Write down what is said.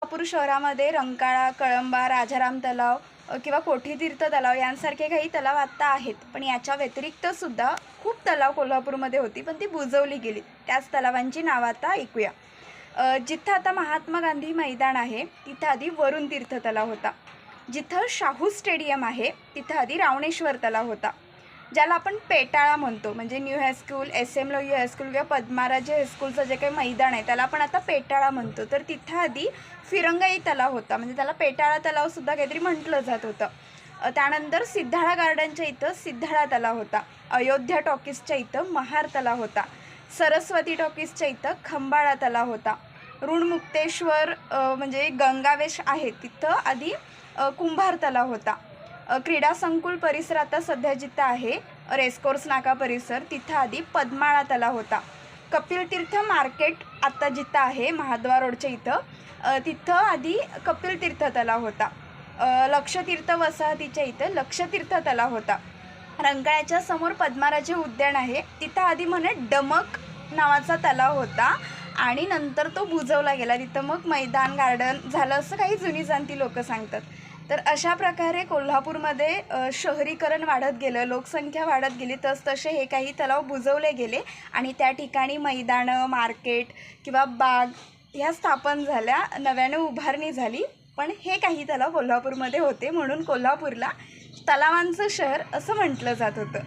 कोल्हापूर शहरामध्ये रंकाळा, कळंबा, राजाराम तलाव किंवा कोठीतीर्थ तलाव यांसारखे काही तलाव आत्ता आहेत. पण याच्या व्यतिरिक्त सुद्धा खूप तलाव कोल्हापूरमध्ये होती, पण ती बुजवली गेली. त्याच तलावांची नावं आता ऐकूया. जिथं आता महात्मा गांधी मैदान आहे, तिथं आधी वरुण तीर्थ तलाव होता. जिथं शाहू स्टेडियम आहे, तिथं आधी रावणेश्वर तलाव होता. ज्याला आपण पेटाळा म्हणतो, म्हणजे new high school, SM Lohia high school किंवा पद्माराजे हायस्कूलचं जे काही मैदान आहे त्याला आपण आता पेटाळा म्हणतो. तर तिथं आधी फिरंगाई तलाव होता, म्हणजे त्याला पेटाळा तलावसुद्धा काहीतरी म्हटलं जात होतं. त्यानंतर सिद्धाळा गार्डनच्या इथं सिद्धाळा तलाव होता. अयोध्या टॉकीजच्या इथं महार तलाव होता. सरस्वती टॉकीजच्या इथं खंबाळा तलाव होता. ऋणमुक्तेश्वर म्हणजे गंगावेश आहे तिथं आधी कुंभार तलाव होता. क्रीडा संकुल परिसर आता सध्या जिथं आहे रेसकोर्स नाका परिसर, तिथं आधी पद्माळा तलाव होता. कपिल तीर्थ मार्केट आत्ता जिथं आहे महाद्वार रोडच्या इथं, तिथं आधी कपिल तीर्थ तलाव होता. लक्षतीर्थ वसाहतीच्या इथं लक्षतीर्थ तलाव होता. रंकाळ्याच्या समोर पद्माराजे उद्यान आहे, तिथं आधी म्हणे डमक नावाचा तलाव होता आणि नंतर तो बुजवला गेला. तिथं मग मैदान गार्डन झालं असं काही जुनी जाणती लोक सांगतात. तर अशा प्रकारे कोल्हापूरमध्ये शहरीकरण वाढत गेलं, लोकसंख्या वाढत गेली, तसतसे हे काही तलाव बुजवले गेले आणि त्या ठिकाणी मैदानं, मार्केट किंवा बाग ह्या स्थापन झाल्या, नव्याने उभारणी झाली. पण हे काही तलाव कोल्हापूरमध्ये होते, म्हणून कोल्हापूरला तलावांचं शहर असं म्हटलं जात होतं.